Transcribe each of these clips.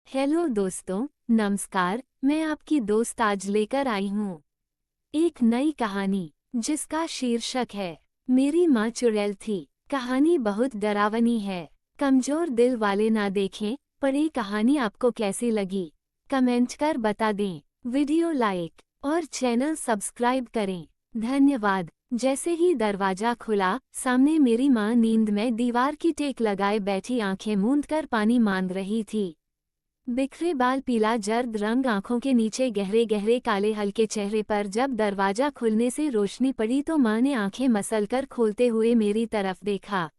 Hello दोस्तों, नमस्कार। मैं आपकी दोस्त आज लेकर आई हूँ एक नई कहानी जिसका शीर्षक है मेरी माँ चुड़ैल थी। कहानी बहुत डरावनी है। कमजोर दिल वाले ना देखें। पर ये कहानी आपको कैसी लगी कमेंट कर बता दें। वीडियो लाइक और चैनल सब्सक्राइब करें। धन्यवाद। जैसे ही दरवाजा खुला, सामने मेरी माँ नींद में दीवार की टेक लगाए बैठी आंखें मूंद कर पानी मांग रही थी। बिखरे बाल, पीला जर्द रंग, आंखों के नीचे गहरे गहरे काले हल्के चेहरे पर जब दरवाजा खुलने से रोशनी पड़ी तो माँ ने आंखें मसलकर खोलते हुए मेरी तरफ देखा।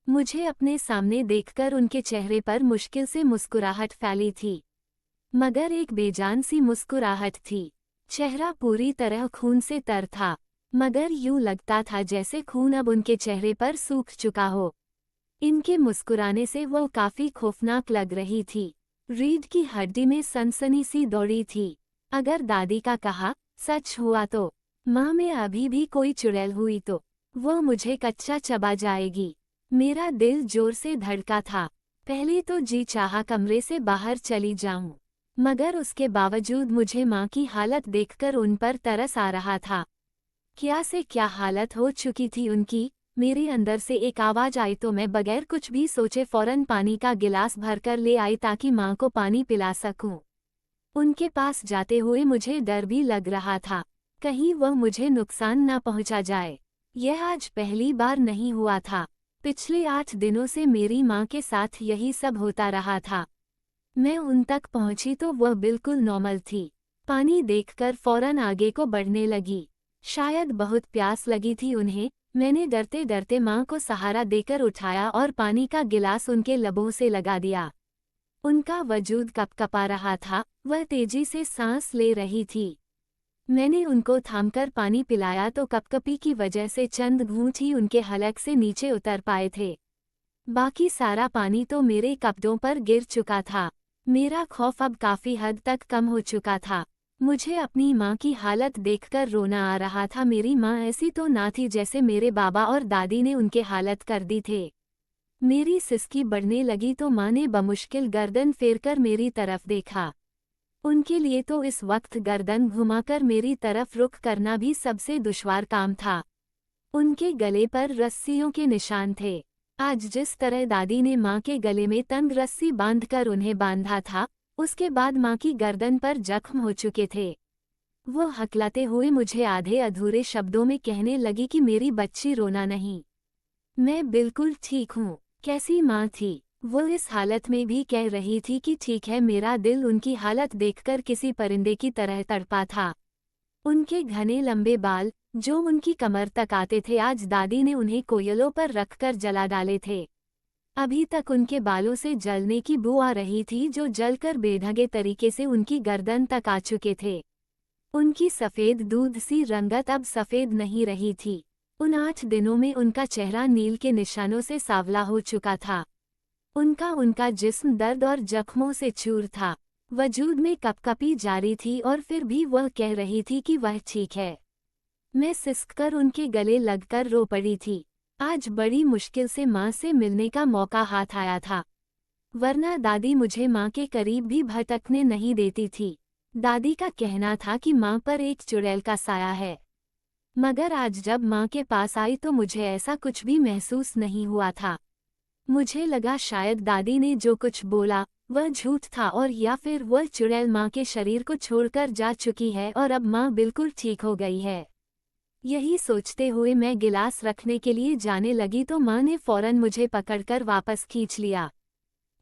मुझे अपने सामने देखकर उनके चेहरे पर मुश्किल से मुस्कुराहट फैली थी, मगर एक बेजान सी मुस्कुराहट थी। चेहरा पूरी तरह खून से तर था, मगर यूं लगता था जैसे खून अब उनके चेहरे पर सूख चुका हो। इनके मुस्कुराने से वो काफी खौफनाक लग रही थी। रीढ़ की हड्डी में सनसनी सी दौड़ी थी। अगर दादी का कहा सच हुआ तो, माँ में अभी भी कोई चुड़ैल हुई तो वो मुझे कच्चा चबा जाएगी। मेरा दिल जोर से धड़का था। पहले तो जी चाहा कमरे से बाहर चली जाऊं, मगर उसके बावजूद मुझे माँ की हालत देखकर उन पर तरस आ रहा था। क्या से क्या हालत हो चुकी थी उनकी। मेरे अंदर से एक आवाज आई तो मैं बगैर कुछ भी सोचे फौरन पानी का गिलास भरकर ले आई ताकि माँ को पानी पिला सकूं। उनके पास जाते हुए मुझे डर भी लग रहा था, कहीं वह मुझे नुकसान न पहुंचा जाए। यह आज पहली बार नहीं हुआ था। पिछले 8 दिनों से मेरी माँ के साथ यही सब होता रहा था। मैं उन तक पहुंची तो वह बिल्कुल नॉर्मल थी। पानी देखकर फौरन आगे को बढ़ने लगी। शायद बहुत प्यास लगी थी उन्हें। मैंने डरते डरते माँ को सहारा देकर उठाया और पानी का गिलास उनके लबों से लगा दिया। उनका वजूद कपकपा रहा था, वह तेजी से सांस ले रही थी। मैंने उनको थामकर पानी पिलाया तो कपकपी की वजह से चंद घूंट ही उनके हलक से नीचे उतर पाए थे। बाकी सारा पानी तो मेरे कपड़ों पर गिर चुका था। मेरा खौफ अब काफी हद तक कम हो चुका था। मुझे अपनी माँ की हालत देखकर रोना आ रहा था। मेरी माँ ऐसी तो ना थी जैसे मेरे बाबा और दादी ने उनके हालत कर दी थे। मेरी सिसकी बढ़ने लगी तो माँ ने बमुश्किल गर्दन फेरकर मेरी तरफ देखा। उनके लिए तो इस वक्त गर्दन घुमाकर मेरी तरफ रुख करना भी सबसे दुश्वार काम था। उनके गले पर रस्सियों के निशान थे। आज जिस तरह दादी ने माँ के गले में तंग रस्सी बांधकर उन्हें बांधा था, उसके बाद माँ की गर्दन पर जख्म हो चुके थे। वो हकलाते हुए मुझे आधे अधूरे शब्दों में कहने लगी कि मेरी बच्ची रोना नहीं, मैं बिल्कुल ठीक हूँ। कैसी माँ थी वो, इस हालत में भी कह रही थी कि ठीक है। मेरा दिल उनकी हालत देखकर किसी परिंदे की तरह तड़पा था। उनके घने लंबे बाल जो उनकी कमर तक आते थे, आज दादी ने उन्हें कोयलों पर रखकर जला डाले थे। अभी तक उनके बालों से जलने की बू आ रही थी जो जलकर बेढंगे तरीके से उनकी गर्दन तक आ चुके थे। उनकी सफ़ेद दूध सी रंगत अब सफ़ेद नहीं रही थी। उन 8 दिनों में उनका चेहरा नील के निशानों से सांवला हो चुका था। उनका जिस्म दर्द और जख्मों से चूर था। वजूद में कपकपी जारी थी और फिर भी वह कह रही थी कि वह ठीक है। मैं सिसककर उनके गले लगकर रो पड़ी थी। आज बड़ी मुश्किल से माँ से मिलने का मौका हाथ आया था, वरना दादी मुझे माँ के करीब भी भटकने नहीं देती थी। दादी का कहना था कि माँ पर एक चुड़ैल का साया है, मगर आज जब माँ के पास आई तो मुझे ऐसा कुछ भी महसूस नहीं हुआ था। मुझे लगा शायद दादी ने जो कुछ बोला वह झूठ था, और या फिर वह चुड़ैल माँ के शरीर को छोड़कर जा चुकी है और अब माँ बिल्कुल ठीक हो गई है। यही सोचते हुए मैं गिलास रखने के लिए जाने लगी तो माँ ने फौरन मुझे पकड़कर वापस खींच लिया।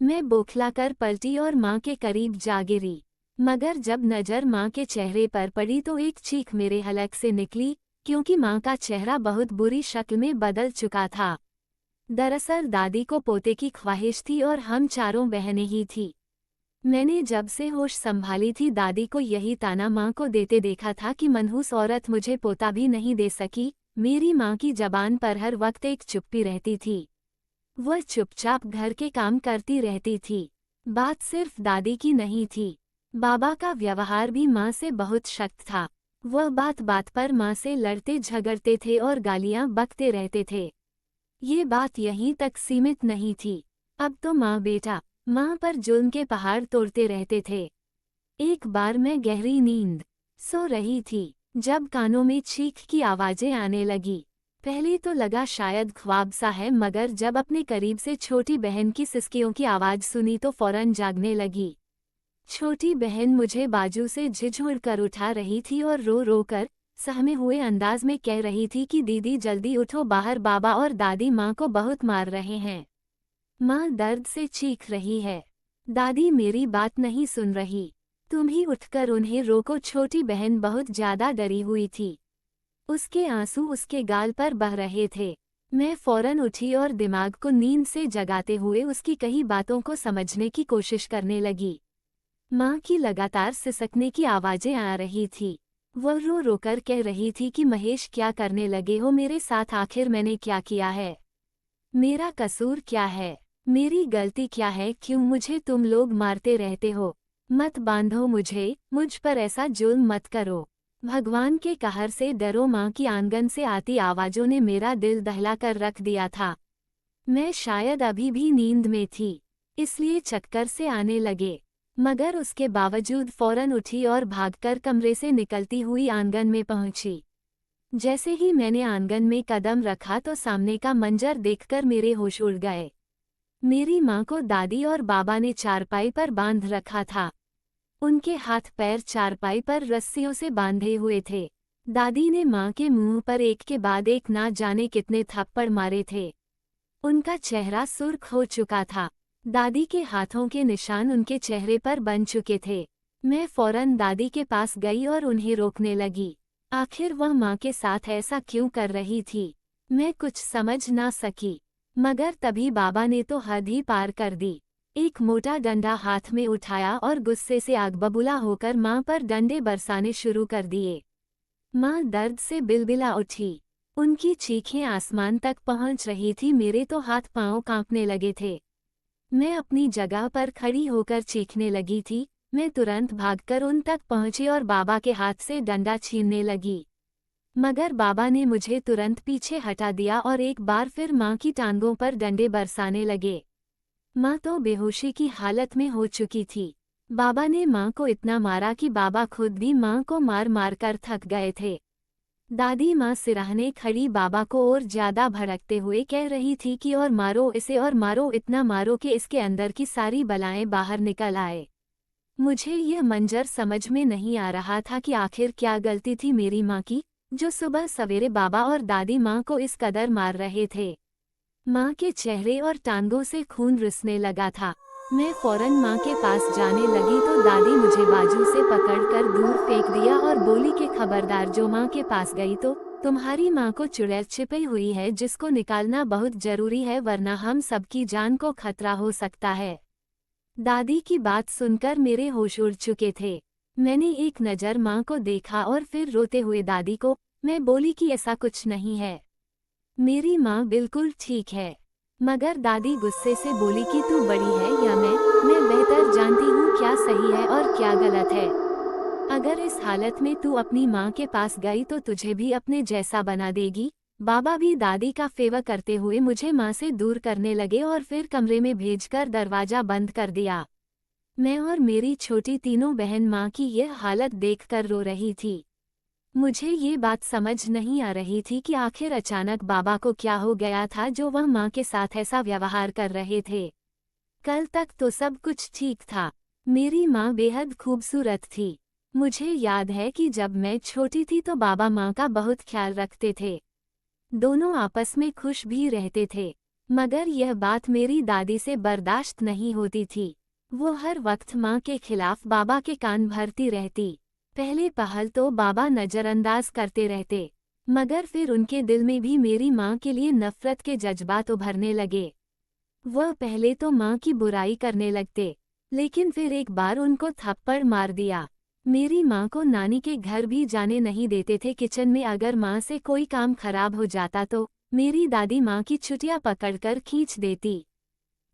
मैं बौखलाकर पलटी और माँ के करीब जा गिरी, मगर जब नज़र माँ के चेहरे पर पड़ी तो एक चीख मेरे हलक से निकली, क्योंकि माँ का चेहरा बहुत बुरी शक्ल में बदल चुका था। दरअसल दादी को पोते की ख्वाहिश थी और हम चारों बहनें ही थी। मैंने जब से होश संभाली थी दादी को यही ताना माँ को देते देखा था कि मनहूस औरत मुझे पोता भी नहीं दे सकी। मेरी माँ की जबान पर हर वक्त एक चुप्पी रहती थी। वह चुपचाप घर के काम करती रहती थी। बात सिर्फ दादी की नहीं थी, बाबा का व्यवहार भी माँ से बहुत सख्त था। वह बात बात पर माँ से लड़ते झगड़ते थे और गालियाँ बकते रहते थे। ये बात यहीं तक सीमित नहीं थी। अब तो माँ बेटा माँ पर जुल्म के पहाड़ तोड़ते रहते थे। एक बार मैं गहरी नींद सो रही थी, जब कानों में चीख की आवाजें आने लगी। पहले तो लगा शायद ख्वाब सा है, मगर जब अपने करीब से छोटी बहन की सिसकियों की आवाज सुनी तो फौरन जागने लगी। छोटी बहन मुझे बाजू से झिझुड़ कर उठा रही थी और रो रो कर सहमे हुए अंदाज में कह रही थी कि दीदी जल्दी उठो, बाहर बाबा और दादी माँ को बहुत मार रहे हैं। माँ दर्द से चीख रही है। दादी मेरी बात नहीं सुन रही। तुम ही उठकर उन्हें रोको। छोटी बहन बहुत ज्यादा डरी हुई थी। उसके आंसू उसके गाल पर बह रहे थे। मैं फौरन उठी और दिमाग को नींद से जगाते हुए उसकी कही बातों को समझने की कोशिश करने लगी। माँ की लगातार सिसकने की आवाजें आ रही थी। वह रो रो कर कह रही थी कि महेश क्या करने लगे हो मेरे साथ, आखिर मैंने क्या किया है? मेरा कसूर क्या है? मेरी गलती क्या है? क्यों मुझे तुम लोग मारते रहते हो? मत बांधो मुझे, मुझ पर ऐसा जुल्म मत करो। भगवान के कहर से डरो। माँ की आंगन से आती आवाजों ने मेरा दिल दहला कर रख दिया था। मैं शायद अभी भी नींद में थी, इसलिए चक्कर से आने लगे, मगर उसके बावजूद फौरन उठी और भागकर कमरे से निकलती हुई आंगन में पहुंची। जैसे ही मैंने आंगन में कदम रखा तो सामने का मंजर देखकर मेरे होश उड़ गए। मेरी माँ को दादी और बाबा ने चारपाई पर बांध रखा था। उनके हाथ पैर चारपाई पर रस्सियों से बांधे हुए थे। दादी ने माँ के मुंह पर एक के बाद एक ना जाने कितने थप्पड़ मारे थे। उनका चेहरा सुर्ख हो चुका था। दादी के हाथों के निशान उनके चेहरे पर बन चुके थे। मैं फौरन दादी के पास गई और उन्हें रोकने लगी। आखिर वह माँ के साथ ऐसा क्यों कर रही थी? मैं कुछ समझ ना सकी, मगर तभी बाबा ने तो हद ही पार कर दी। एक मोटा डंडा हाथ में उठाया और गुस्से से आग बबूला होकर माँ पर डंडे बरसाने शुरू कर दिए। माँ दर्द से बिलबिला उठी। उनकी चीखें आसमान तक पहुंच रही थी। मेरे तो हाथ पांव कांपने लगे थे। मैं अपनी जगह पर खड़ी होकर चीखने लगी थी। मैं तुरंत भागकर उन तक पहुंची और बाबा के हाथ से डंडा छीनने लगी, मगर बाबा ने मुझे तुरंत पीछे हटा दिया और एक बार फिर माँ की टांगों पर डंडे बरसाने लगे। माँ तो बेहोशी की हालत में हो चुकी थी। बाबा ने माँ को इतना मारा कि बाबा खुद भी माँ को मार मार कर थक गए थे। दादी माँ सिराहने खड़ी बाबा को और ज्यादा भड़कते हुए कह रही थी कि और मारो इसे, और मारो, इतना मारो कि इसके अंदर की सारी बलाएं बाहर निकल आए। मुझे यह मंजर समझ में नहीं आ रहा था कि आखिर क्या गलती थी मेरी माँ की, जो सुबह सवेरे बाबा और दादी माँ को इस कदर मार रहे थे। माँ के चेहरे और टांगों से खून रिसने लगा था। मैं फौरन माँ के पास जाने लगी तो दादी मुझे बाजू से पकड़कर दूर फेंक दिया और बोली कि खबरदार, जो माँ के पास गई तो तुम्हारी माँ को चुड़ैल छिपी हुई है, जिसको निकालना बहुत जरूरी है, वरना हम सबकी जान को खतरा हो सकता है। दादी की बात सुनकर मेरे होश उड़ चुके थे। मैंने एक नज़र माँ को देखा और फिर रोते हुए दादी को मैं बोली कि ऐसा कुछ नहीं है, मेरी माँ बिल्कुल ठीक है। मगर दादी गुस्से से बोली कि तू बड़ी है या मैं बेहतर जानती हूँ क्या सही है और क्या गलत है। अगर इस हालत में तू अपनी माँ के पास गई तो तुझे भी अपने जैसा बना देगी। बाबा भी दादी का फेवर करते हुए मुझे माँ से दूर करने लगे और फिर कमरे में भेजकर दरवाजा बंद कर दिया। मैं और मेरी छोटी तीनों बहन माँ की यह हालत देखकर रो रही थी। मुझे ये बात समझ नहीं आ रही थी कि आखिर अचानक बाबा को क्या हो गया था जो वह माँ के साथ ऐसा व्यवहार कर रहे थे। कल तक तो सब कुछ ठीक था। मेरी माँ बेहद खूबसूरत थी। मुझे याद है कि जब मैं छोटी थी तो बाबा माँ का बहुत ख्याल रखते थे। दोनों आपस में खुश भी रहते थे, मगर यह बात मेरी दादी से बर्दाश्त नहीं होती थी। वो हर वक्त माँ के खिलाफ बाबा के कान भरती रहती। पहले पहल तो बाबा नज़रअंदाज करते रहते, मगर फिर उनके दिल में भी मेरी माँ के लिए नफरत के जज्बात उभरने लगे। वह पहले तो माँ की बुराई करने लगते, लेकिन फिर एक बार उनको थप्पड़ मार दिया। मेरी माँ को नानी के घर भी जाने नहीं देते थे। किचन में अगर माँ से कोई काम खराब हो जाता तो मेरी दादी माँ की छुटियाँ पकड़कर खींच देती,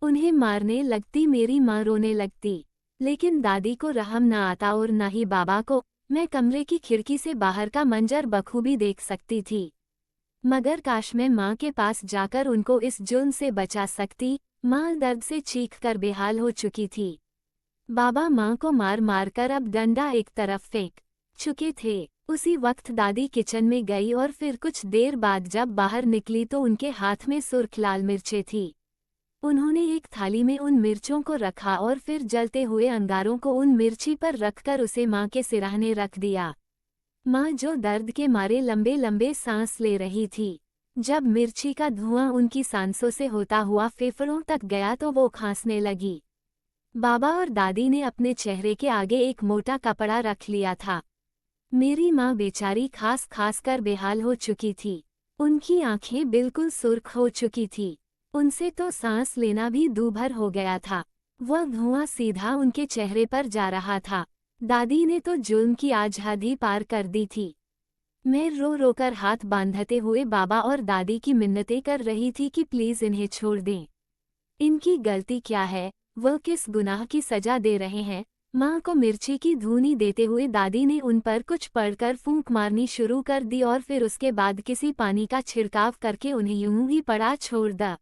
उन्हें मारने लगती। मेरी माँ रोने लगती, लेकिन दादी को रहम न आता और न ही बाबा को। मैं कमरे की खिड़की से बाहर का मंजर बखूबी देख सकती थी, मगर काश मैं माँ के पास जाकर उनको इस जुल्म से बचा सकती। माँ दर्द से चीखकर बेहाल हो चुकी थी। बाबा माँ को मार मार कर अब डंडा एक तरफ फेंक चुके थे। उसी वक्त दादी किचन में गई और फिर कुछ देर बाद जब बाहर निकली तो उनके हाथ में सुर्ख लाल मिर्चें थी। उन्होंने एक थाली में उन मिर्चों को रखा और फिर जलते हुए अंगारों को उन मिर्ची पर रखकर उसे माँ के सिरहाने रख दिया। माँ जो दर्द के मारे लंबे लंबे सांस ले रही थी, जब मिर्ची का धुआं उनकी सांसों से होता हुआ फेफड़ों तक गया तो वो खांसने लगी। बाबा और दादी ने अपने चेहरे के आगे एक मोटा कपड़ा रख लिया था। मेरी माँ बेचारी खास खास कर बेहाल हो चुकी थी। उनकी आंखें बिल्कुल सुर्ख हो चुकी थी। उनसे तो सांस लेना भी दूभर हो गया था। वह धुआं सीधा उनके चेहरे पर जा रहा था। दादी ने तो जुल्म की आज हद ही पार कर दी थी। मैं रो रो कर हाथ बांधते हुए बाबा और दादी की मिन्नतें कर रही थी कि प्लीज इन्हें छोड़ दें। इनकी गलती क्या है, वह किस गुनाह की सजा दे रहे हैं। माँ को मिर्ची की धूनी देते हुए दादी ने उन पर कुछ पढ़कर फूंक मारनी शुरू कर दी और फिर उसके बाद किसी पानी का छिड़काव करके उन्हें यूं ही पड़ा छोड़ दा।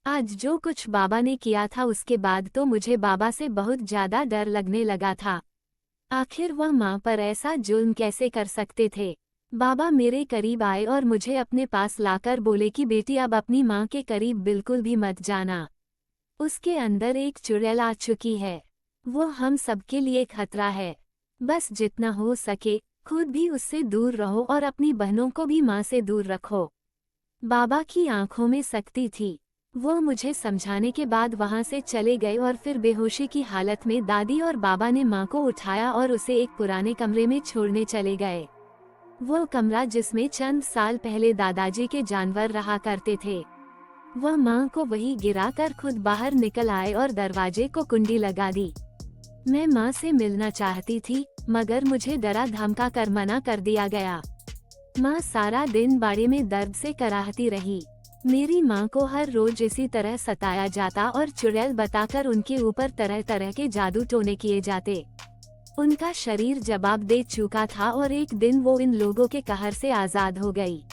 आज जो कुछ बाबा ने किया था उसके बाद तो मुझे बाबा से बहुत ज्यादा डर लगने लगा था। आखिर वह माँ पर ऐसा जुल्म कैसे कर सकते थे। बाबा मेरे करीब आए और मुझे अपने पास लाकर बोले कि बेटी अब अपनी माँ के करीब बिल्कुल भी मत जाना। उसके अंदर एक चुड़ैल आ चुकी है। वो हम सबके लिए खतरा है। बस जितना हो सके खुद भी उससे दूर रहो और अपनी बहनों को भी माँ से दूर रखो। बाबा की आंखों में सख्ती थी। वो मुझे समझाने के बाद वहां से चले गए और फिर बेहोशी की हालत में दादी और बाबा ने माँ को उठाया और उसे एक पुराने कमरे में छोड़ने चले गए। वो कमरा जिसमें चंद साल पहले दादाजी के जानवर रहा करते थे। वह माँ को वही गिरा कर खुद बाहर निकल आए और दरवाजे को कुंडी लगा दी। मैं माँ से मिलना चाहती थी मगर मुझे डरा धमका कर मना कर दिया गया। माँ सारा दिन बाड़े में दर्द से कराहती रही। मेरी माँ को हर रोज इसी तरह सताया जाता और चुड़ैल बताकर उनके ऊपर तरह तरह के जादू टोने किए जाते। उनका शरीर जवाब दे चुका था और एक दिन वो इन लोगों के कहर से आजाद हो गई।